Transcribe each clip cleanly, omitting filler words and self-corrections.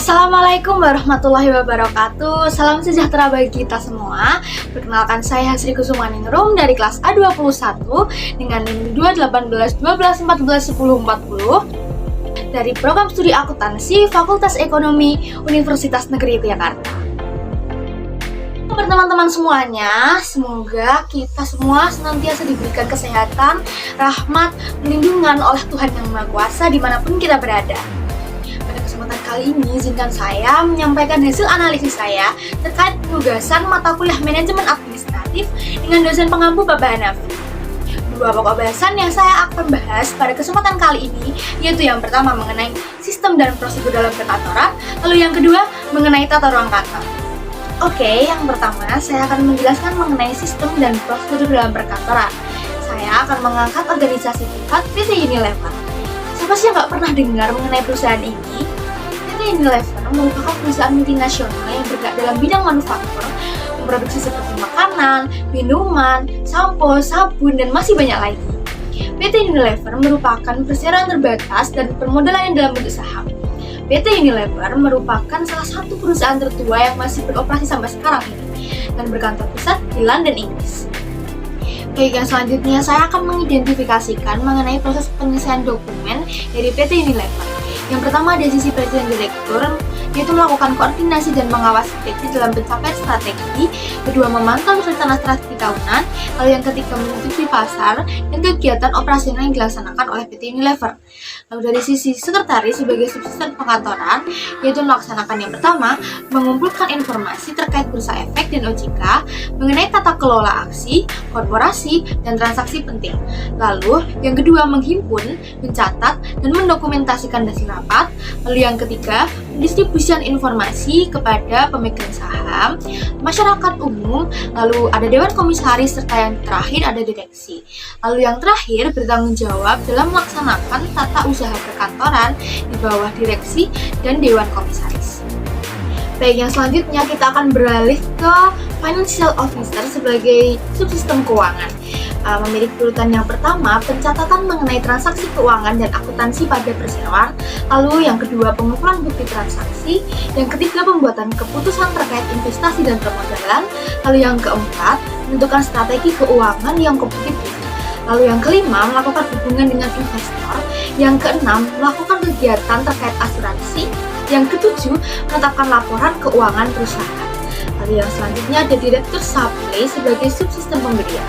Assalamualaikum warahmatullahi wabarakatuh. Salam sejahtera bagi kita semua. Perkenalkan, saya Hasri Kusumaningrum dari kelas A21 dengan NIM 21812141040 dari program studi akuntansi Fakultas Ekonomi Universitas Negeri Yogyakarta. Teman-teman semuanya, semoga kita semua senantiasa diberikan kesehatan, rahmat, perlindungan oleh Tuhan Yang Maha Kuasa dimanapun kita berada. Pada kesempatan kali ini, izinkan saya menyampaikan hasil analisis saya terkait penugasan mata kuliah manajemen administratif dengan dosen pengampu Bapak Hanafi. Dua pokok bahasan yang saya akan bahas pada kesempatan kali ini, yaitu yang pertama mengenai sistem dan prosedur dalam perkantoran, lalu yang kedua mengenai tata ruang kantor. Oke, yang pertama saya akan menjelaskan mengenai sistem dan prosedur dalam perkantoran. Saya akan mengangkat organisasi privat PT Unilever. Siapa sih yang nggak pernah dengar mengenai perusahaan ini? PT Unilever merupakan perusahaan multinasional yang bergerak dalam bidang manufaktur, memproduksi seperti makanan, minuman, sampo, sabun, dan masih banyak lagi. PT Unilever merupakan perseroan terbatas dan permodalan yang dalam bentuk saham. PT Unilever merupakan salah satu perusahaan tertua yang masih beroperasi sampai sekarang ini dan berkantor pusat di London, Inggris. Baik, yang selanjutnya saya akan mengidentifikasikan mengenai proses penyelesaian dokumen dari PT Unilever. Yang pertama ada sisi presiden direktur, yaitu melakukan koordinasi dan mengawasi PT dalam pencapaian strategi. Kedua, memantau rencana strategi tahunan. Lalu yang ketiga, menutupi pasar dan kegiatan operasional yang dilaksanakan oleh PT Unilever. Lalu dari sisi sekretaris sebagai subsisten pengantoran, yaitu melaksanakan yang pertama, mengumpulkan informasi terkait bursa efek dan OJK mengenai tata kelola aksi, korporasi, dan transaksi penting. Lalu yang kedua, menghimpun, mencatat, dan mendokumentasikan hasil rapat. Lalu yang ketiga, pendistribusian informasi kepada pemegang saham, masyarakat umum, lalu ada dewan komisaris, serta yang terakhir ada direksi. Lalu yang terakhir, bertanggung jawab dalam melaksanakan tata usaha perkantoran di bawah direksi dan dewan komisaris. Baik, yang selanjutnya kita akan beralih ke Financial Officer sebagai subsistem keuangan. Memiliki urutan yang pertama, pencatatan mengenai transaksi keuangan dan akuntansi pada perseroan. Lalu yang kedua, pengumpulan bukti transaksi. Yang ketiga, pembuatan keputusan terkait investasi dan permodalan. Lalu yang keempat, menentukan strategi keuangan yang kompetitif. Lalu yang kelima, melakukan hubungan dengan investor. Yang keenam, melakukan kegiatan terkait asuransi. Yang ketujuh, menetapkan laporan keuangan perusahaan. Lalu yang selanjutnya ada direktur supply sebagai subsistem pembelian.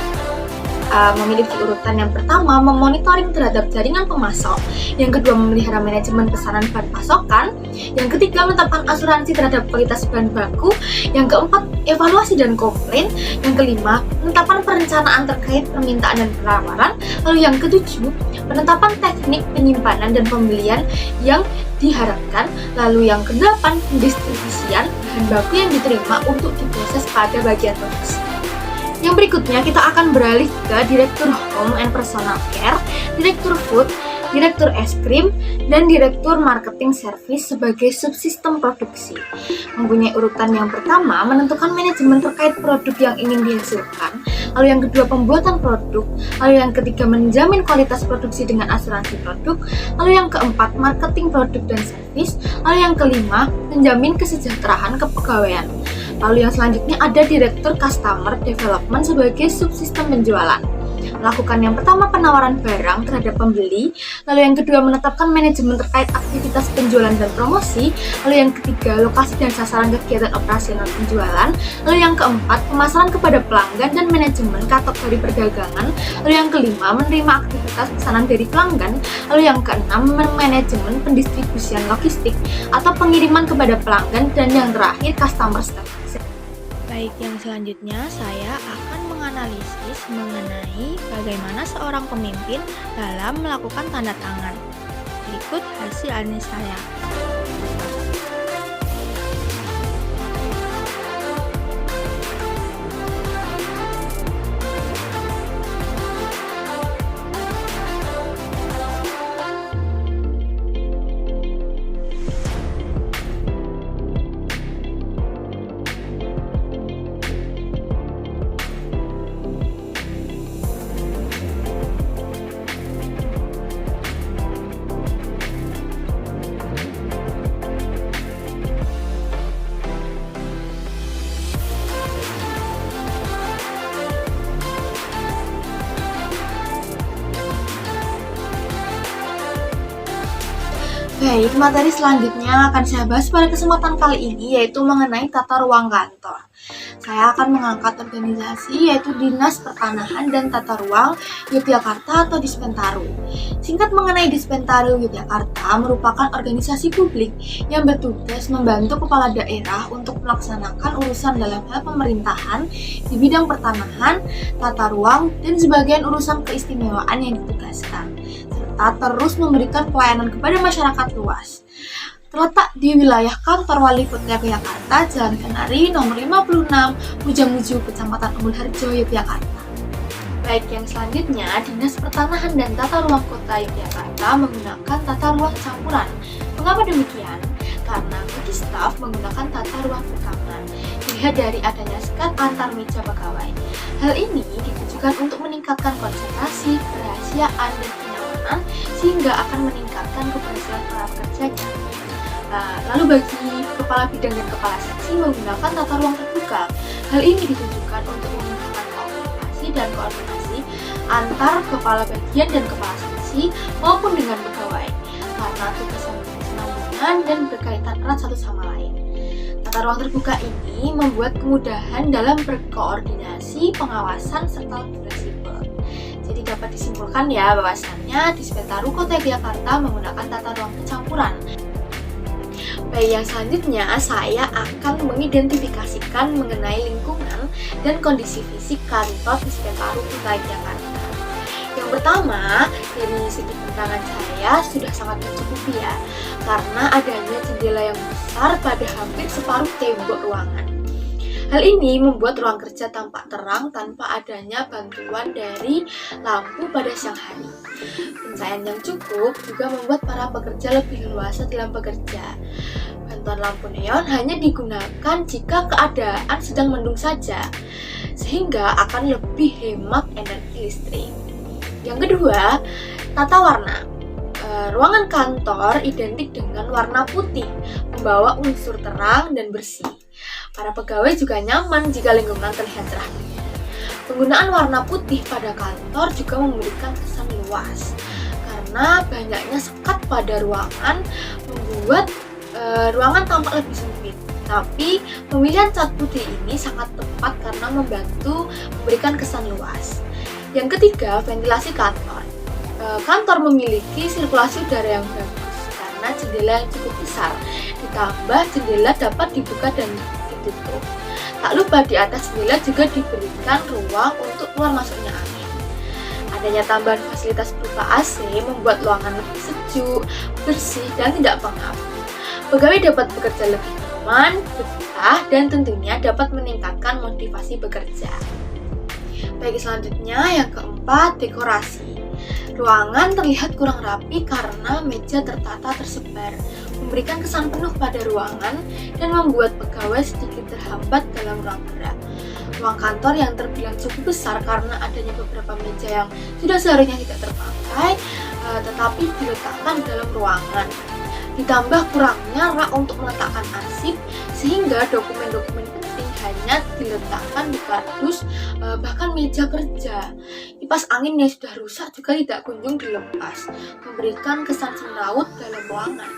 Memiliki urutan yang pertama, memonitoring terhadap jaringan pemasok. Yang kedua, memelihara manajemen pesanan bahan pasokan. Yang ketiga, menetapkan asuransi terhadap kualitas bahan baku. Yang keempat, evaluasi dan komplain. Yang kelima, penetapan perencanaan terkait permintaan dan penawaran. Lalu yang ketujuh, penetapan teknik penyimpanan dan pembelian yang diharapkan. Lalu yang kedelapan, pendistribusian bahan baku yang diterima untuk diproses pada bagian produksi. Yang berikutnya kita akan beralih ke Direktur Home and Personal Care, Direktur Food, Direktur Es Krim, dan Direktur Marketing Service sebagai subsistem produksi. Mempunyai urutan yang pertama, menentukan manajemen terkait produk yang ingin dihasilkan. Lalu yang kedua, pembuatan produk. Lalu yang ketiga, menjamin kualitas produksi dengan asuransi produk. Lalu yang keempat, marketing produk dan service. Lalu yang kelima, menjamin kesejahteraan kepegawaian. Lalu yang selanjutnya ada Direktur Customer Development sebagai subsistem penjualan. Melakukan yang pertama, penawaran barang terhadap pembeli. Lalu yang kedua, menetapkan manajemen terkait aktivitas penjualan dan promosi. Lalu yang ketiga, lokasi dan sasaran kegiatan operasional penjualan. Lalu yang keempat, pemasaran kepada pelanggan dan manajemen kategori perdagangan. Lalu yang kelima, menerima aktivitas pesanan dari pelanggan. Lalu yang keenam, manajemen pendistribusian logistik atau pengiriman kepada pelanggan. Dan yang terakhir, customer service. Baik, yang selanjutnya saya akan menganalisis mengenai bagaimana seorang pemimpin dalam melakukan tanda tangan. Berikut hasil analisis saya. Baik, materi selanjutnya akan saya bahas pada kesempatan kali ini yaitu mengenai tata ruang kantor. Saya akan mengangkat organisasi yaitu Dinas Pertanahan dan Tata Ruang Yogyakarta atau Dispentaru. Singkat mengenai Dispentaru Yogyakarta merupakan organisasi publik yang bertugas membantu kepala daerah untuk melaksanakan urusan dalam hal pemerintahan di bidang pertanahan, tata ruang, dan sebagian urusan keistimewaan yang ditugaskan, serta terus memberikan pelayanan kepada masyarakat luas. Terletak di wilayah kantor Wali Kota Yogyakarta, Jalan Kenari, nomor 56, Mujamuju, Kecamatan Umbul Harjo, Yogyakarta. Baik, yang selanjutnya, Dinas Pertanahan dan Tata Ruang Kota Yogyakarta menggunakan tata ruang campuran. Mengapa demikian? Karena bagi staf menggunakan tata ruang rekaman, dilihat dari adanya sekat antar meja pegawai. Hal ini ditujukan untuk meningkatkan konsentrasi, kerahasiaan, dan kenyamanan, sehingga akan meningkatkan keberhasilan para pekerjanya. Lalu bagi kepala bidang dan kepala seksi menggunakan tata ruang terbuka. Hal ini ditujukan untuk memudahkan komunikasi dan koordinasi antar kepala bagian dan kepala seksi maupun dengan pegawai, karena tugas yang berkesinambungan dan berkaitan erat satu sama lain. Tata ruang terbuka ini membuat kemudahan dalam berkoordinasi, pengawasan, serta lebih fleksibel. Jadi dapat disimpulkan ya bahwasannya Dispentaru Kota Yogyakarta menggunakan tata ruang kecampuran. Baik, yang selanjutnya saya akan mengidentifikasikan mengenai lingkungan dan kondisi fisik kantor Dispentaru Kota Yogyakarta. Yang pertama, dari segi bentangan saya sudah sangat mencukupi ya, karena adanya jendela yang besar pada hampir separuh tembok ruangan. Hal ini membuat ruang kerja tampak terang tanpa adanya bantuan dari lampu pada siang hari. Pencahayaan yang cukup juga membuat para pekerja lebih leluasa dalam bekerja. Bantuan lampu neon hanya digunakan jika keadaan sedang mendung saja, sehingga akan lebih hemat energi listrik. Yang kedua, tata warna. Ruangan kantor identik dengan warna putih, membawa unsur terang dan bersih. Para pegawai juga nyaman jika lingkungan terlihat cerah. Penggunaan warna putih pada kantor juga memberikan kesan luas, karena banyaknya sekat pada ruangan membuat ruangan tampak lebih sempit. Tapi pemilihan cat putih ini sangat tepat karena membantu memberikan kesan luas. Yang ketiga, ventilasi kantor. Kantor memiliki sirkulasi udara yang bagus karena jendela yang cukup besar, ditambah jendela dapat dibuka dan ditutup. Tak lupa di atas jendela juga diberikan ruang untuk keluar masuknya angin. Adanya tambahan fasilitas berupa AC membuat ruangan lebih sejuk, bersih, dan tidak pengap. Pegawai dapat bekerja lebih nyaman, betah, dan tentunya dapat meningkatkan motivasi bekerja. Baik, selanjutnya yang keempat, dekorasi. Ruangan terlihat kurang rapi karena meja tertata tersebar, memberikan kesan penuh pada ruangan dan membuat pegawai sedikit terhambat dalam ruang gerak. Ruang kantor yang terbilang cukup besar karena adanya beberapa meja yang sudah seharusnya tidak terpakai, tetapi diletakkan dalam ruangan. Ditambah kurangnya rak untuk meletakkan arsip, sehingga dokumen-dokumen penting hanya diletakkan di kardus, bahkan meja kerja. Kipas angin yang sudah rusak juga tidak kunjung dilepas, memberikan kesan semrawut dalam ruangan.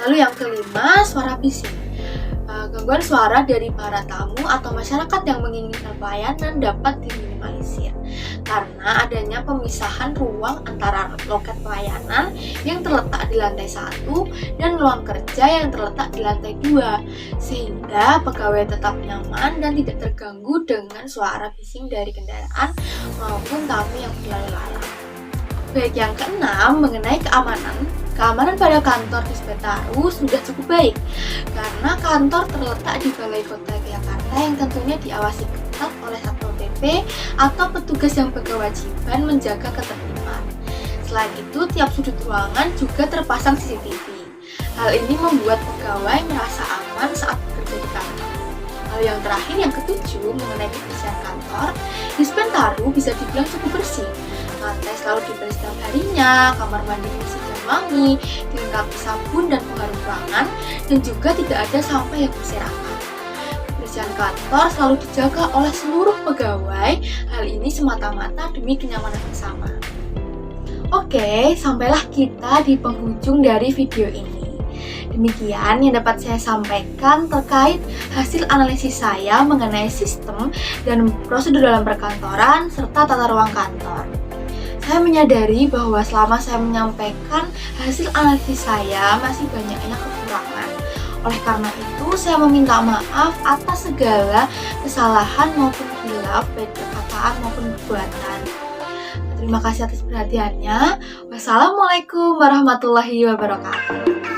Lalu yang kelima, suara bising. Gangguan suara dari para tamu atau masyarakat yang menginginkan pelayanan dapat diminimalisir karena adanya pemisahan ruang antara loket pelayanan yang terletak di lantai 1 dan ruang kerja yang terletak di lantai 2, sehingga pegawai tetap nyaman dan tidak terganggu dengan suara bising dari kendaraan maupun tamu yang berlalu lalang. Baik, yang keenam, mengenai keamanan. Keamanan pada kantor Dispentaru sudah cukup baik karena kantor terletak di Balai Kota Yogyakarta yang tentunya diawasi ketat oleh Satpol PP atau petugas yang berkewajiban menjaga ketertiban. Selain itu, tiap sudut ruangan juga terpasang CCTV. Hal ini membuat pegawai merasa aman saat bekerja di kantor. Lalu yang terakhir, yang ketujuh, mengenai kebersihan kantor, Dispentaru bisa dibilang cukup bersih. Lantai selalu dibersih setiap harinya, kamar mandi bersih dan wangi, dilengkapi sabun dan pengharum ruangan, dan juga tidak ada sampah yang berserakan. Kebersihan kantor selalu dijaga oleh seluruh pegawai, hal ini semata-mata demi kenyamanan bersama. Oke, sampailah kita di penghujung dari video ini. Demikian yang dapat saya sampaikan terkait hasil analisis saya mengenai sistem dan prosedur dalam perkantoran serta tata ruang kantor. Saya menyadari bahwa selama saya menyampaikan hasil analisis saya masih banyaknya kekurangan. Oleh karena itu, saya meminta maaf atas segala kesalahan maupun khilaf baik perkataan maupun perbuatan. Terima kasih atas perhatiannya. Wassalamualaikum warahmatullahi wabarakatuh.